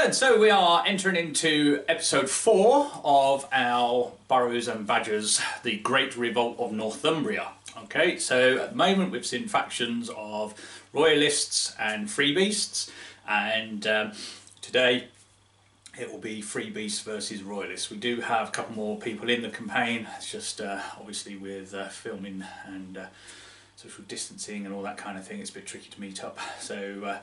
Excellent, so we are entering into episode 4 of our Burrows and Badgers, the Great Revolt of Northumbria. Okay, so at the moment we've seen factions of Royalists and Freebeasts, and today it will be Freebeasts versus Royalists. We do have a couple more people in the campaign. It's just obviously with filming and social distancing and all that kind of thing, it's a bit tricky to meet up. So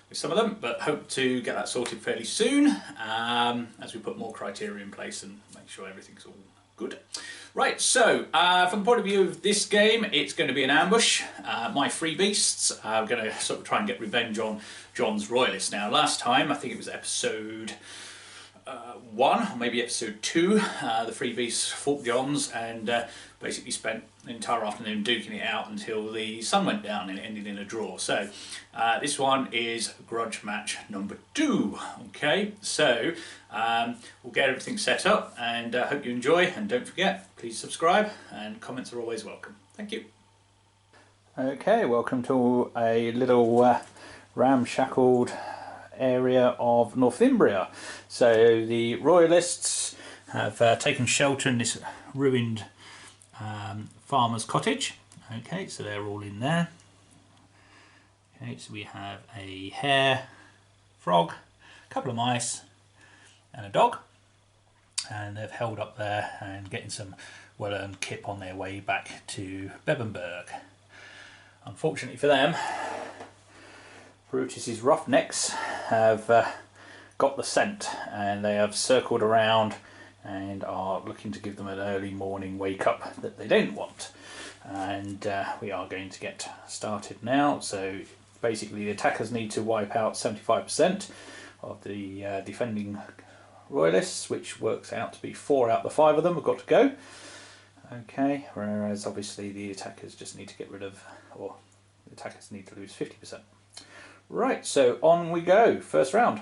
with some of them, but hope to get that sorted fairly soon as we put more criteria in place and make sure everything's all good. Right, so from the point of view of this game, it's going to be an ambush. My Freebeasts are going to sort of try and get revenge on John's Royalists. Now, last time, I think it was episode 1, or maybe episode 2, the Freebeasts fought John's and basically spent the entire afternoon duking it out until the sun went down and it ended in a draw. So this one is grudge match number 2. Okay, so we'll get everything set up and hope you enjoy, and don't forget, please subscribe and comments are always welcome. Thank you. Okay, welcome to a little ramshackled area of Northumbria. So the Royalists have taken shelter in this ruined farmer's cottage. Okay, so they're all in there. Okay, so we have a hare, frog, a couple of mice and a dog, and they've held up there and getting some well-earned kip on their way back to Bebbanburg. Unfortunately for them, Brutus's Roughnecks have got the scent, and they have circled around and are looking to give them an early morning wake up that they don't want. And we are going to get started now. So basically the attackers need to wipe out 75% of the defending Royalists, which works out to be 4 out of the 5 of them have got to go. Okay, whereas obviously the attackers just need to get rid of, or the attackers need to lose 50%. Right, so on we go, first round.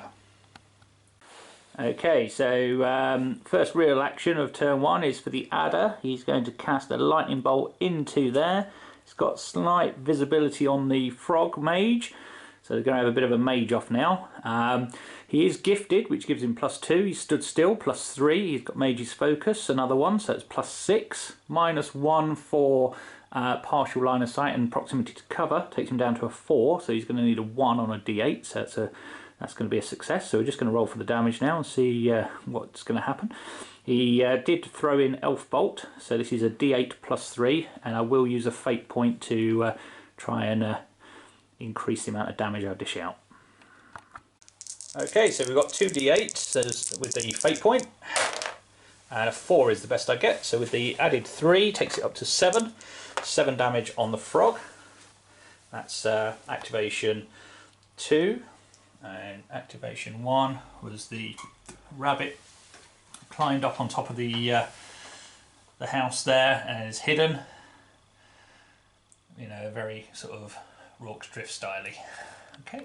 Okay, so first real action of turn 1 is for the adder. He's going to cast a lightning bolt into there. He's got slight visibility on the frog mage, so they're going to have a bit of a mage off now. He is gifted, which gives him +2. He stood still, +3. He's got mage's focus, another one, so it's +6. -1 for partial line of sight and proximity to cover, takes him down to a 4, so he's going to need a 1 on a d8, so that's going to be a success. So we're just going to roll for the damage now and see what's going to happen. He did throw in Elf Bolt, so this is a d8 +3, and I will use a fate point to try and increase the amount of damage I dish out. Okay, so we've got 2 d8 so with the fate point, and a 4 is the best I get, so with the added 3 takes it up to 7. 7 damage on the frog. That's activation 2, and activation 1 was the rabbit climbed up on top of the house there and is hidden, you know, very sort of Rorke's Drift styly. Okay.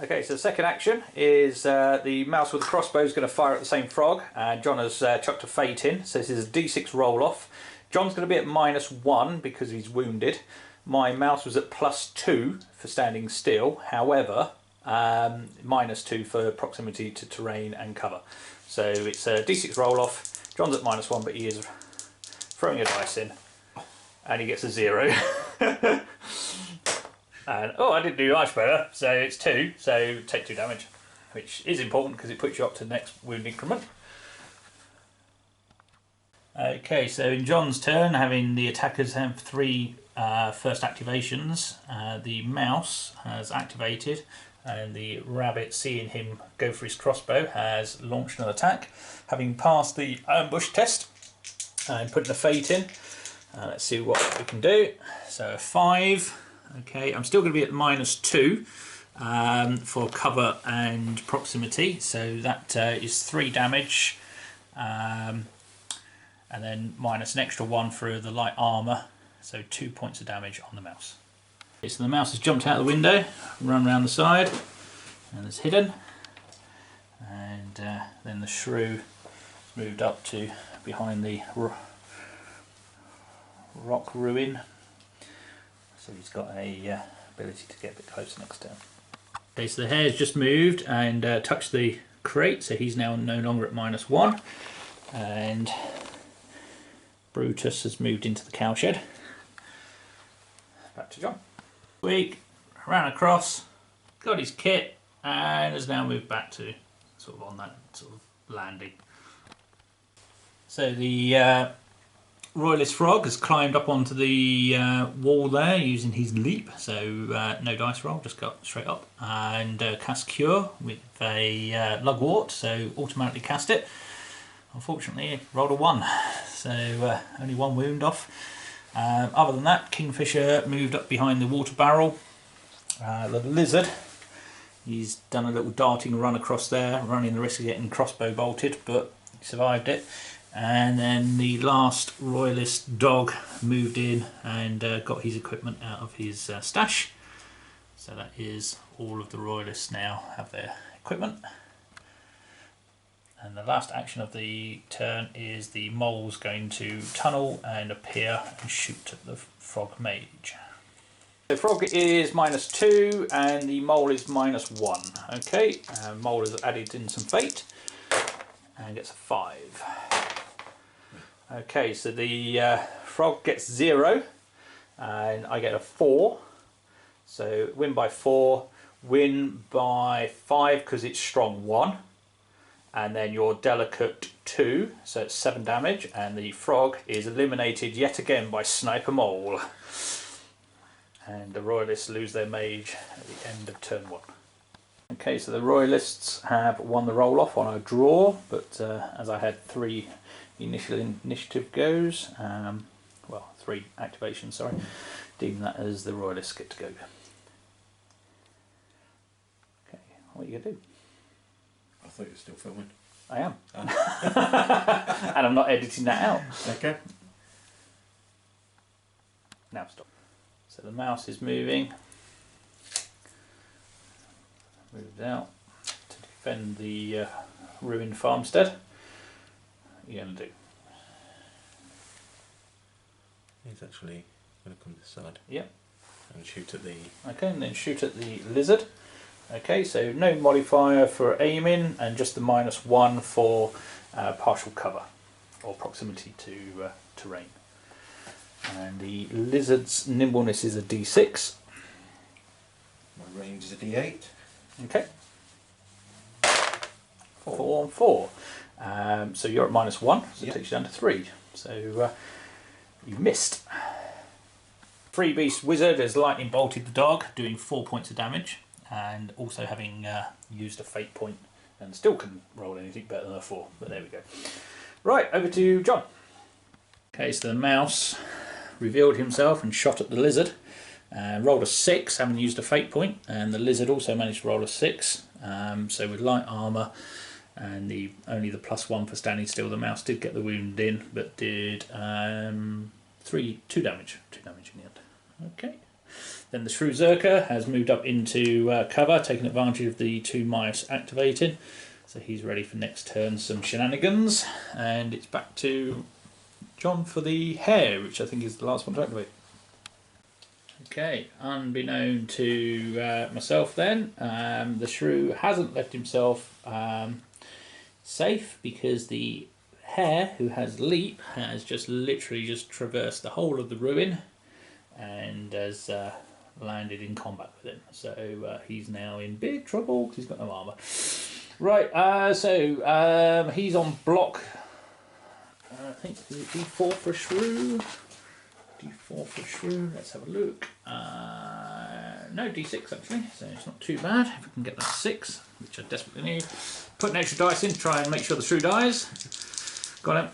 Okay, so the second action is the mouse with the crossbow is going to fire at the same frog, and John has chucked a fate in, so this is a d6 roll off. John's going to be at -1 because he's wounded. My mouse was at +2 for standing still, however, -2 for proximity to terrain and cover. So it's a d6 roll off. John's at -1, but he is throwing a dice in, and he gets a 0. And oh, I didn't do much better, so it's 2, so take 2 damage, which is important because it puts you up to the next wound increment. Okay, so in John's turn, having the attackers have 3 first activations, the mouse has activated, and the rabbit, seeing him go for his crossbow, has launched an attack, having passed the ambush test and putting a fate in. Let's see what we can do. So a 5. Okay, I'm still going to be at -2 for cover and proximity, so that is 3 damage, and then minus an extra 1 for the light armour, so 2 points of damage on the mouse. Okay, so the mouse has jumped out the window, run around the side, and is hidden, and then the shrew moved up to behind the rock ruin. So he's got a ability to get a bit closer next turn. Okay, so the hare's just moved and touched the crate, so he's now no longer at -1. And Brutus has moved into the cowshed. Back to John. Week, ran across, got his kit, and has now moved back to sort of on that sort of landing. So the Royalist frog has climbed up onto the wall there using his leap, so no dice roll, just got straight up, and cast Cure with a lugwort, so automatically cast it. Unfortunately, it rolled a 1, so only 1 wound off. Other than that, Kingfisher moved up behind the water barrel. The lizard, he's done a little darting run across there, running the risk of getting crossbow bolted, but he survived it. And then the last Royalist dog moved in and got his equipment out of his stash. So that is all of the Royalists now have their equipment. And the last action of the turn is the mole's going to tunnel and appear and shoot at the frog mage. The frog is -2 and the mole is -1. Okay, mole has added in some fate and gets a 5. Okay, so the frog gets 0 and I get a 4. So win by 4, win by 5 because it's strong 1. And then you're delicate 2, so it's 7 damage, and the frog is eliminated yet again by Sniper Mole. And the Royalists lose their mage at the end of turn 1. Okay, so the Royalists have won the roll-off on a draw, but as I had 3 initial initiative goes, well, 3 activations, sorry, deem that as the Royalists get to go. Okay, what are you going to do? I thought you were still filming. I am. And I'm not editing that out. Okay. Now stop. So the mouse is moving. Moved out to defend the ruined farmstead. What are you going to do? He's actually going to come this side. Yep. And shoot at the... Okay, and then shoot at the lizard. Okay, so no modifier for aiming and just the -1 for partial cover or proximity to terrain. And the lizard's nimbleness is a D6. My range is a D8. Okay. 4 and 4. So you're at -1, so it takes you down to 3. So you missed. Freebeast Wizard has lightning bolted the dog, doing 4 points of damage, and also having used a fate point, and still couldn't roll anything better than a 4, but there we go. Right, over to John. Okay, so the mouse revealed himself and shot at the lizard, rolled a 6, having used a fate point, and the lizard also managed to roll a 6. So with light armour and only the +1 for standing still, the mouse did get the wound in, but did 2 damage in the end. Okay. Then the Shrew Zerker has moved up into cover, taking advantage of the 2 mice activated. So he's ready for next turn some shenanigans. And it's back to John for the hare, which I think is the last one to activate. Okay, unbeknown to myself then, the Shrew hasn't left himself safe, because the hare, who has leap, has just literally just traversed the whole of the ruin and has landed in combat with him. So he's now in big trouble because he's got no armour. Right, so he's on block, I think, is it D4 for a Shrew? D4 for a Shrew, let's have a look. No, D6 actually, so it's not too bad. If we can get that 6, which I desperately need. Put an extra dice in to try and make sure the Shrew dies. Got him.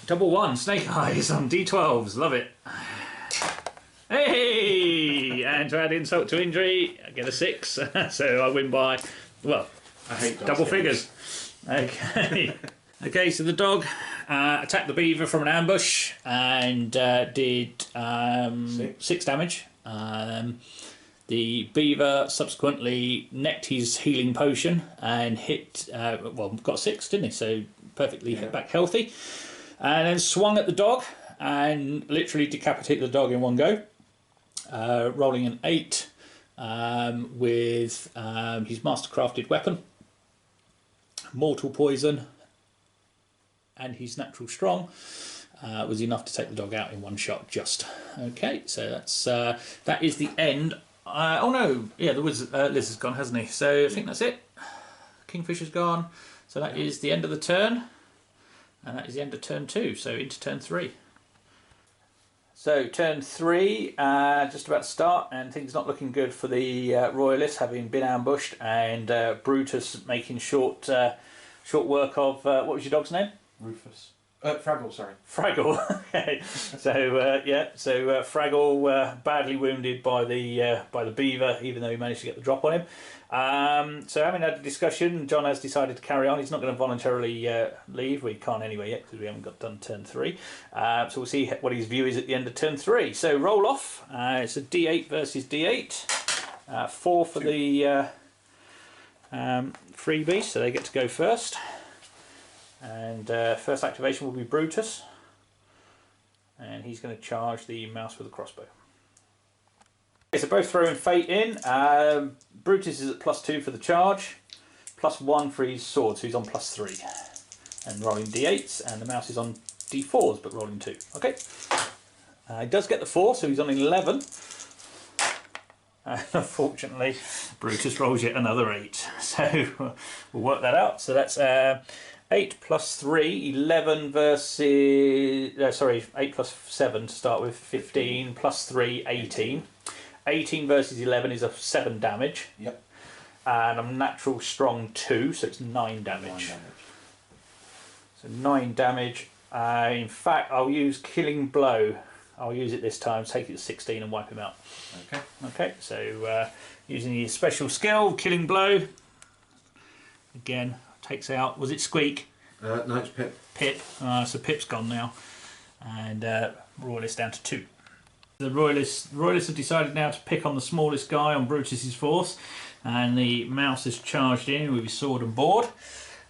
Double 1, snake eyes on D12s, love it. Hey! And to add insult to injury, I get a 6, so I win by, well, I hate double figures. Okay. Okay, so the dog attacked the beaver from an ambush and did 6 damage. The beaver subsequently necked his healing potion and hit, well, got 6, didn't he? So perfectly hit back healthy. And then swung at the dog and literally decapitated the dog in one go. Rolling an 8 with his mastercrafted weapon, mortal poison, and his natural strong. Was enough to take the dog out in one shot. Just okay. So that is the end. Oh no, yeah, the Liz has gone, hasn't he? So I think that's it. Kingfisher's gone. So that is the end of the turn, and that is the end of turn 2. So into turn 3. So turn 3, just about to start, and things not looking good for the Royalists, having been ambushed, and Brutus making short work of what was your dog's name? Rufus. Fraggle, sorry. Fraggle. Okay. So Fraggle badly wounded by the beaver, even though he managed to get the drop on him. So having had a discussion, John has decided to carry on. He's not going to voluntarily leave. We can't anyway yet because we haven't got done turn 3. So we'll see what his view is at the end of turn 3. So roll off. It's a D8 versus D8. 4 for the Freebeasts, so they get to go first. And first activation will be Brutus, and he's going to charge the mouse with a crossbow. Okay, so both throwing fate in. Brutus is at +2 for the charge, +1 for his sword, so he's on +3. And rolling d8s, and the mouse is on d4s, but rolling 2. Okay. He does get the 4, so he's on 11. Unfortunately, Brutus rolls yet another 8. So we'll work that out. So that's 8 + 3, 11 versus... sorry, 8 + 7 to start with, 15, + 3, 18. 18 versus 11 is a 7 damage. Yep. And I'm natural strong 2, so it's 9 damage. So 9 damage. In fact, I'll use Killing Blow. I'll use it this time, take it to 16 and wipe him out. Okay. Okay, so using his special skill, Killing Blow. Again, takes out, was it Squeak? No, it's Pip. Pip, so Pip's gone now. And Royalist down to 2. The Royalists have decided now to pick on the smallest guy on Brutus's force. And the mouse has charged in with his sword and board.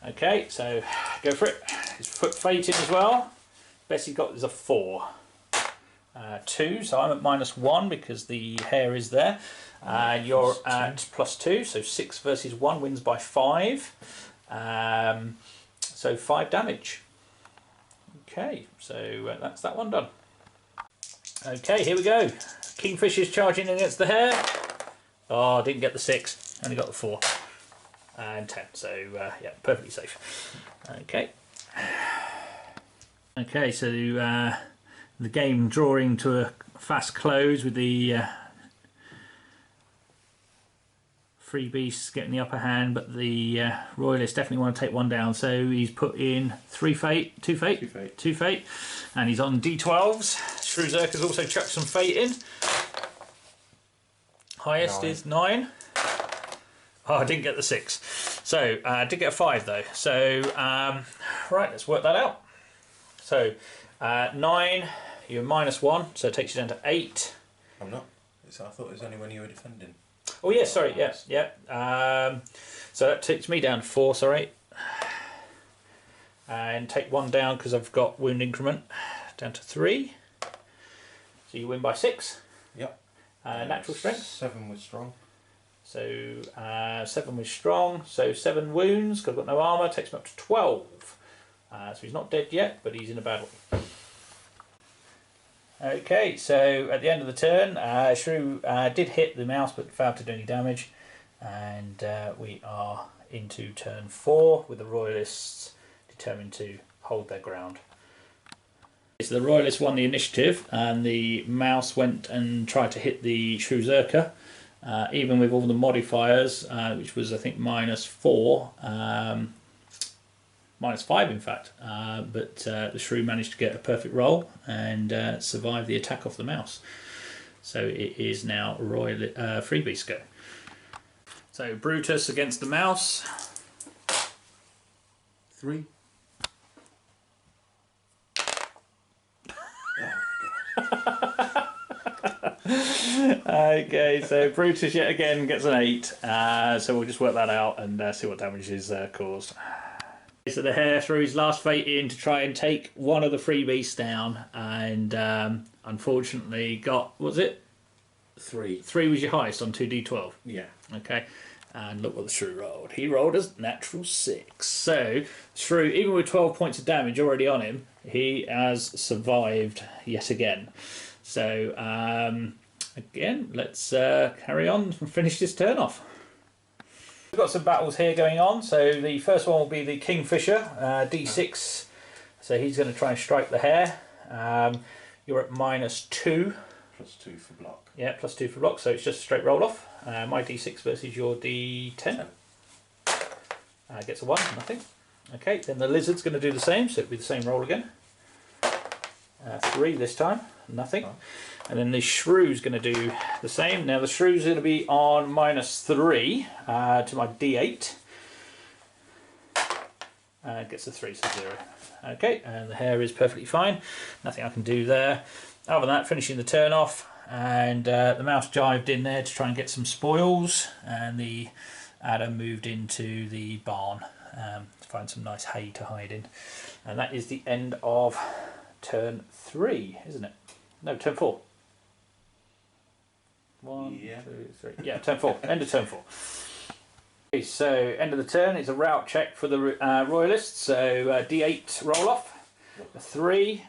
Okay, so go for it. His foot fate in as well. Best he got is a 4. 2, so I'm at -1 because the hair is there. You're at +2, so 6 versus 1 wins by 5. So 5 damage. Okay, so that's that one done. Okay, here we go. Kingfisher's charging against the hare. Oh, I didn't get the 6, only got the 4. And 10, so yeah, perfectly safe. Okay. Okay, so the game drawing to a fast close with the Freebeasts getting the upper hand, but the Royalists definitely want to take one down. So he's put in 2 fate, and he's on d12s. Shrewzerker's also chucked some fate in. Highest 9. Is 9. Oh, I didn't get the 6. So I did get a 5 though. So right, let's work that out. So 9. You're -1, so it takes you down to 8. I'm not. I thought it was only when you were defending. Oh yeah, sorry, yes, yeah. So that takes me down to 4, sorry. And take 1 down because I've got wound increment down to 3. So you win by 6. Yep. Natural strength. 7 was strong. So 7 was strong. So 7 wounds. Because I've got no armour. Takes me up to 12. So he's not dead yet, but he's in a battle. Okay, so at the end of the turn, Shrew did hit the mouse but failed to do any damage, and we are into turn 4 with the Royalists determined to hold their ground. So the Royalists won the initiative, and the mouse went and tried to hit the Shrewzerker, even with all the modifiers, which was I think -4. -5 in fact, but the shrew managed to get a perfect roll and survive the attack off the mouse. So it is now Freebeasts go. So Brutus against the mouse. 3. Okay, so Brutus yet again gets an 8. So we'll just work that out and see what damage is caused. So the hare threw his last fate in to try and take one of the Freebeasts down, and unfortunately got, was it 3. 3 was your highest on 2d12. Yeah. Okay. And look what the shrew rolled. He rolled a natural 6. So, shrew, even with 12 points of damage already on him, he has survived yet again. So, again, let's carry on and finish this turn off. We've got some battles here going on. So, the first one will be the Kingfisher, d6. So, he's going to try and strike the hare. You're at -2. +2 for block. Yeah, +2 for block, so it's just a straight roll off. My d6 versus your d10. Gets a 1, nothing. Okay, then the lizard's going to do the same, so it'll be the same roll again. 3 this time, nothing. Oh. And then the shrew's going to do the same. Now the shrew's going to be on -3 to my d8. Gets a 3, so 0. Okay, and the hare is perfectly fine. Nothing I can do there. Other than that, finishing the turn off. And the mouse jived in there to try and get some spoils, and the adder moved into the barn to find some nice hay to hide in. And that is the end of turn 3, isn't it? No, turn 4. 1, 2, 3. Yeah, turn 4. End of turn 4. Okay, so end of the turn. It's a rout check for the Royalists. So d8 roll off, a 3.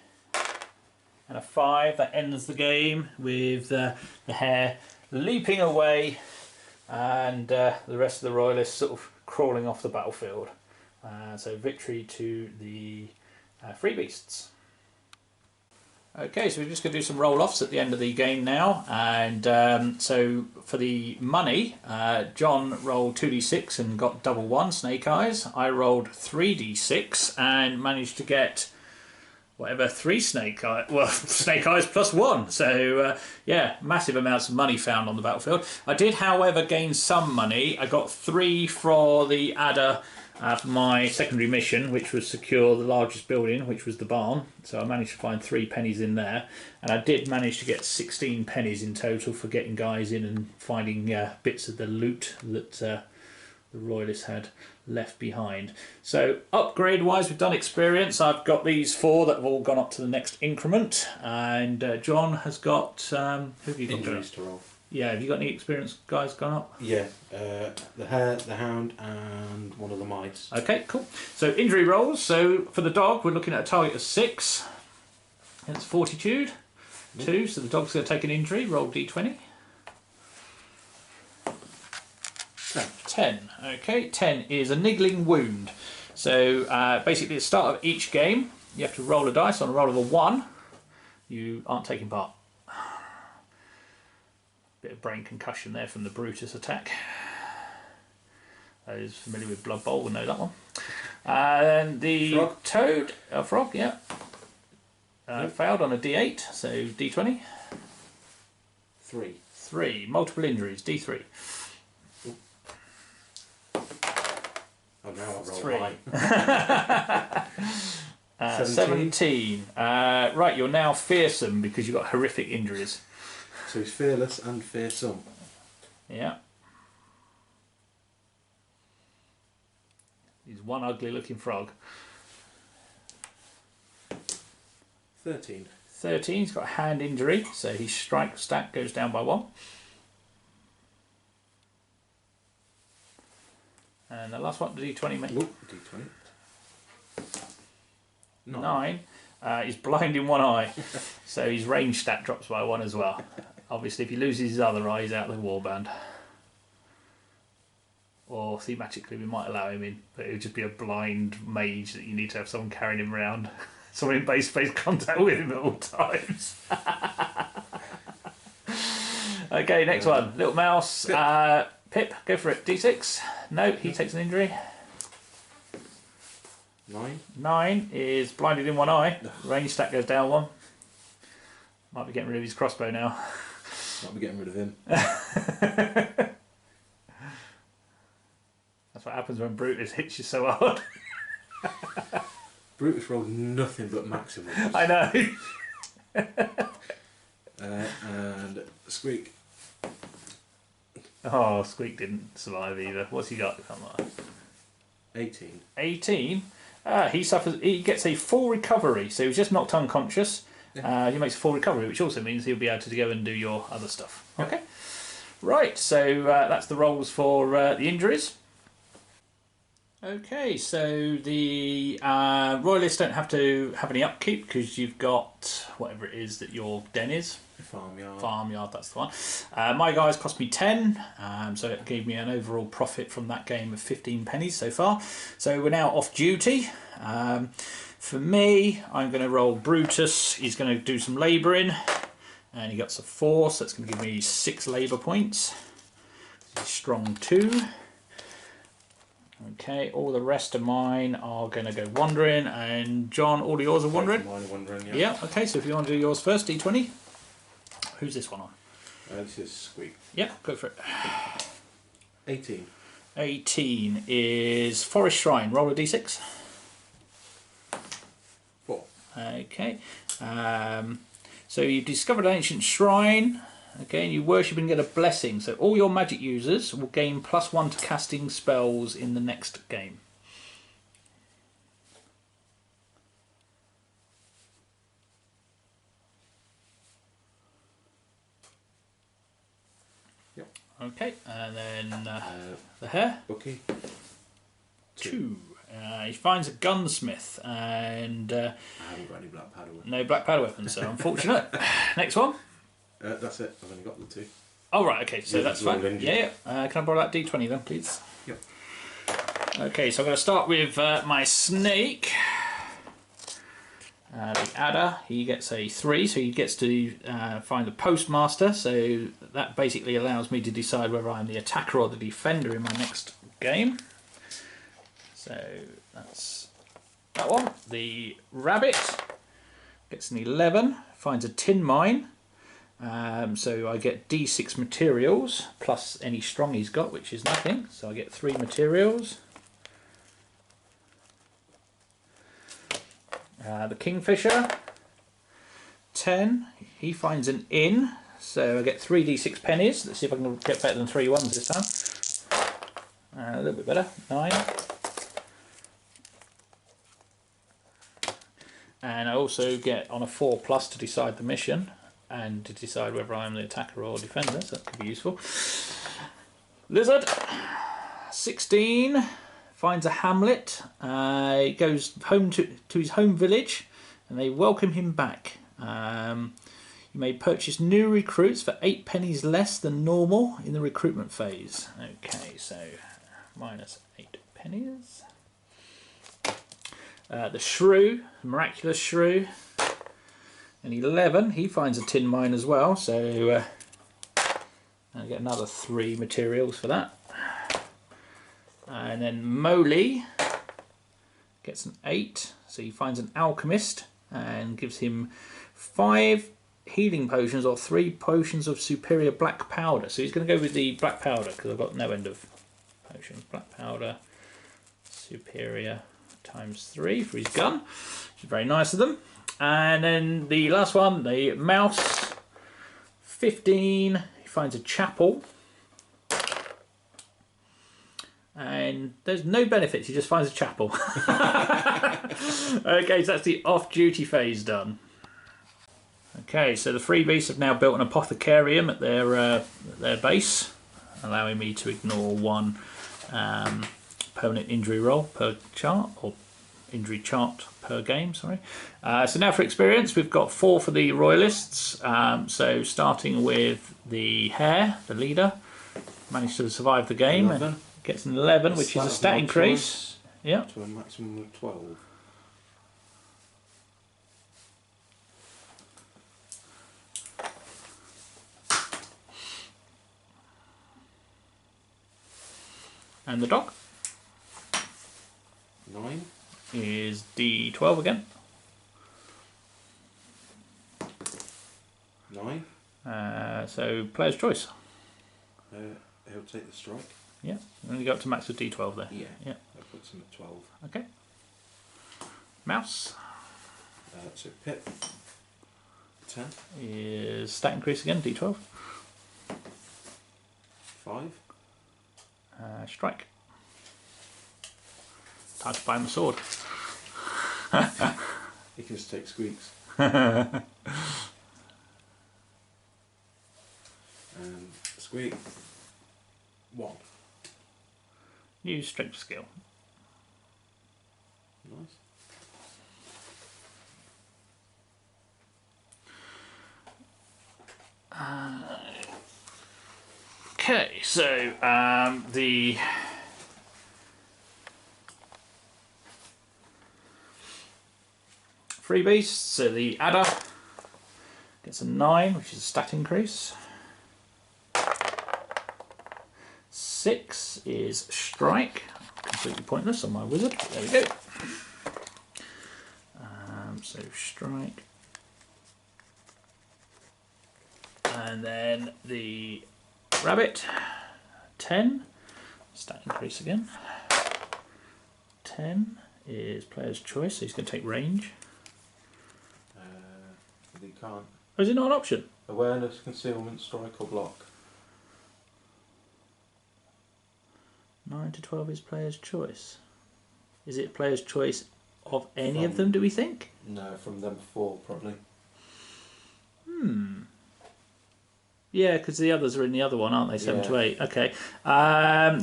And a 5. That ends the game with the hare leaping away and the rest of the Royalists sort of crawling off the battlefield. So victory to the Freebeasts. Okay, so we're just going to do some roll-offs at the end of the game now. And so for the money, John rolled 2d6 and got double 1, snake eyes. I rolled 3d6 and managed to get whatever, 3 snake eyes, well, snake eyes +1. So yeah, massive amounts of money found on the battlefield. I did, however, gain some money. I got 3 for the adder for my secondary mission, which was secure the largest building, which was the barn. So I managed to find 3 pennies in there, and I did manage to get 16 pennies in total for getting guys in and finding bits of the loot that the Royalists had left behind. So upgrade wise, we've done experience. I've got these 4 that have all gone up to the next increment, and John has got who have you got? Injuries to roll. Yeah, have you got any experience guys gone up? Yeah, the hare, the hound, and one of the mice. Okay, cool. So injury rolls. So for the dog, we're looking at a target of 6. And it's fortitude 2. So the dog's going to take an injury. Roll d20. 10. Okay, 10 is a niggling wound. So basically at the start of each game, you have to roll a dice. On a roll of a 1, you aren't taking part. Bit of brain concussion there from the Brutus attack. Those familiar with Blood Bowl will know that one. And the frog. Toad, frog, yeah. Failed on a d8, so d20. 3. 3. Multiple injuries, d3. Oh, now I've rolled 3. high. 17. Right, you're now fearsome because you've got horrific injuries. So he's fearless and fearsome. Yeah. He's one ugly looking frog. 13. 13, he's got a hand injury, so his strike stat goes down by 1. And the last one, d20, mate. Ooh, d20. 9. He's blind in one eye, so his range stat drops by 1 as well. Obviously, if he loses his other eye, he's out of the warband. Or thematically, we might allow him in, but it would just be a blind mage that you need to have someone carrying him around, someone in base-to-base contact with him at all times. Okay, next one, little mouse. Pip, go for it. D6. No, he takes an injury. 9. 9 is blinded in one eye. Range stat goes down 1. Might be getting rid of his crossbow now. Might be getting rid of him. That's what happens when Brutus hits you so hard. Brutus rolled nothing but maximums. I know. And Squeak. Oh, Squeak didn't survive either. What's he got? 18. 18. He gets a full recovery, so he was just knocked unconscious, He makes a 4 recovery, which also means he'll be able to go and do your other stuff. Okay. Right, so that's the rolls for the injuries. Okay, so the Royalists don't have to have any upkeep because you've got whatever it is that your den is. Farmyard. Farmyard, that's the one. My guys cost me 10, so it gave me an overall profit from that game of 15 pennies so far. So we're now off duty. For me, I'm going to roll Brutus. He's going to do some labouring, and he got a 4, so that's going to give me 6 labour points. He's strong 2. Okay, all the rest of mine are going to go wandering, and John, all of yours are wandering? Mine are wandering, yeah. Yeah, okay, so if you want to do yours first, D20. Who's this one on? This is Squeak. Yeah, go for it. 18. 18 is Forest Shrine. Roll a D6. 4. Okay. So you've discovered an ancient shrine. Okay, and you worship and get a blessing. So all your magic users will gain +1 to casting spells in the next game. Yep. Okay, and then the hare. Bookie. 2. He finds a gunsmith and I haven't got any black powder weapons. no black powder weapons, so unfortunate. Next one. That's it. I've only got the 2. Oh right, okay, so Yeah, that's it's all fine. injured. Yeah, yeah. Can I borrow that D20 then, please? Yep. Okay, so I'm going to start with my snake. The adder, he gets a 3, so he gets to find the postmaster. So that basically allows me to decide whether I'm the attacker or the defender in my next game. So that's that one. The rabbit gets an 11, finds a tin mine. So I get D6 materials plus any strong he's got, which is nothing. So I get 3 materials. The kingfisher, 10. He finds an inn, so I get 3 D6 pennies. Let's see if I can get better than 3 ones this time. A little bit better, 9. And I also get on a 4+ to decide the mission and to decide whether I'm the attacker or defender, so that could be useful. Lizard, 16, finds a hamlet, he goes home to his home village and they welcome him back. You may purchase new recruits for 8 pennies less than normal in the recruitment phase. Okay, so minus 8 pennies. The shrew, miraculous shrew, an 11. He finds a tin mine as well, so I get another 3 materials for that. And then Moley gets an 8, so he finds an alchemist and gives him 5 healing potions or 3 potions of superior black powder. So he's going to go with the black powder because I've got no end of potions. Black powder, superior ×3 for his gun, which is very nice of them. And then the last one, the mouse, 15. He finds a chapel. And there's no benefits, he just finds a chapel. Okay, so that's the off-duty phase done. Okay, so the Freebeasts have now built an apothecarium at their base, allowing me to ignore 1 permanent injury roll per chart, or injury chart per game, sorry. So now for experience, we've got 4 for the Royalists. So starting with the hare, the leader, managed to survive the game. 11. And gets an 11, which is a stat increase. Yeah. To a maximum of 12. And the dog 9. is D12 again. 9. So player's choice. He'll take the strike. Yeah, and you go up to max of D12 there. Yeah. Yeah. That puts him at 12. Okay. Mouse So Pip. 10. is stat increase again, D12. 5. Strike. Time to buy him a sword. He can just take squeaks. And squeak. 1. Use strength skill. Nice. Okay, so the Freebeasts, so the adder gets a 9, which is a stat increase. 6 is strike, completely pointless on my wizard. There we go. So strike, and then the rabbit, 10, stat increase again. 10 is player's choice, so he's going to take range. He can't. Oh, is it not an option? Awareness, concealment, strike or block. 9 to 12 is player's choice. Is it player's choice of any of them, do we think? No, from them 4 probably. Yeah, because the others are in the other one, aren't they? 7 to Yeah. 8. Okay.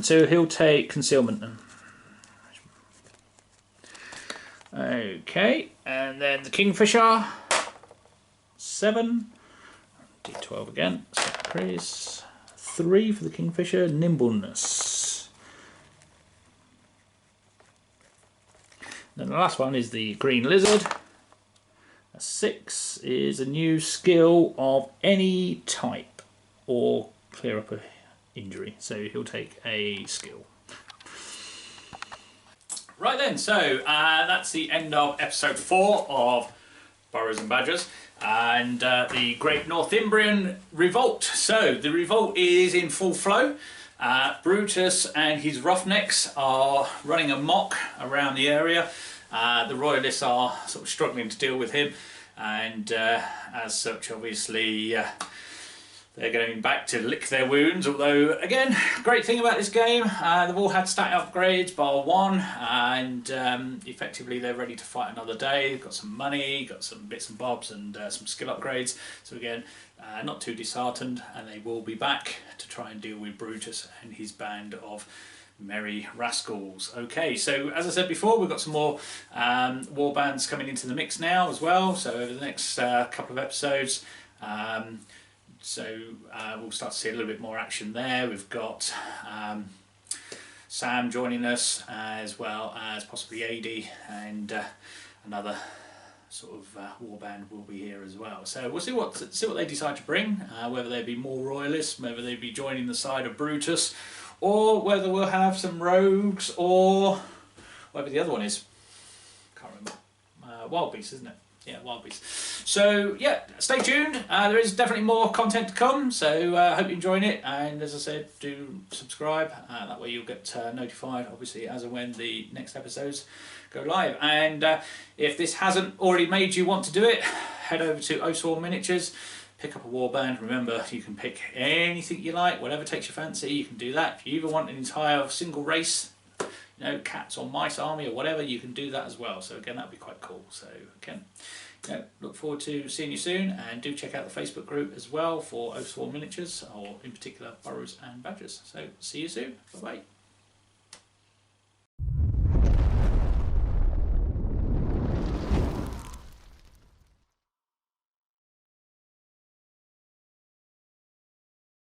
So he'll take concealment then. Okay, and then the Kingfisher, 7. D12 again. So increase. 3 for the Kingfisher. Nimbleness. Then the last one is the Green Lizard. A 6 is a new skill of any type or clear up an injury. So he'll take a skill. Right then, so that's the end of episode 4 of Burrows and Badgers and the Great Northymbrian Revolt. So the revolt is in full flow. Brutus and his Roughnecks are running amok around the area. The Royalists are sort of struggling to deal with him, and as such, obviously, they're going back to lick their wounds. Although, again, great thing about this game, they've all had stat upgrades bar 1, and effectively they're ready to fight another day. They've got some money, got some bits and bobs, and some skill upgrades. So again, not too disheartened, and they will be back to try and deal with Brutus and his band of merry rascals. Okay, so as I said before, we've got some more war bands coming into the mix now as well. So over the next couple of episodes, we'll start to see a little bit more action there. We've got Sam joining us, as well as possibly AD, and another sort of warband will be here as well. So we'll see what they decide to bring, whether they be more Royalists, whether they be joining the side of Brutus, or whether we'll have some rogues, or whatever the other one is. Can't remember. Wild Beast, isn't it? Yeah, Wild Beast. So yeah, stay tuned. There is definitely more content to come, so hope you're enjoying it, and as I said, do subscribe, that way you'll get notified obviously as and when the next episodes go live. And if this hasn't already made you want to do it, head over to Oswald Miniatures, pick up a warband. Remember, you can pick anything you like, whatever takes your fancy, you can do that. If you even want an entire single race, you know, cats or mice army or whatever, you can do that as well. So again, that'd be quite cool. So again, look forward to seeing you soon, and do check out the Facebook group as well for Oswald Miniatures, or in particular Burrows and Badgers. So see you soon. Bye bye.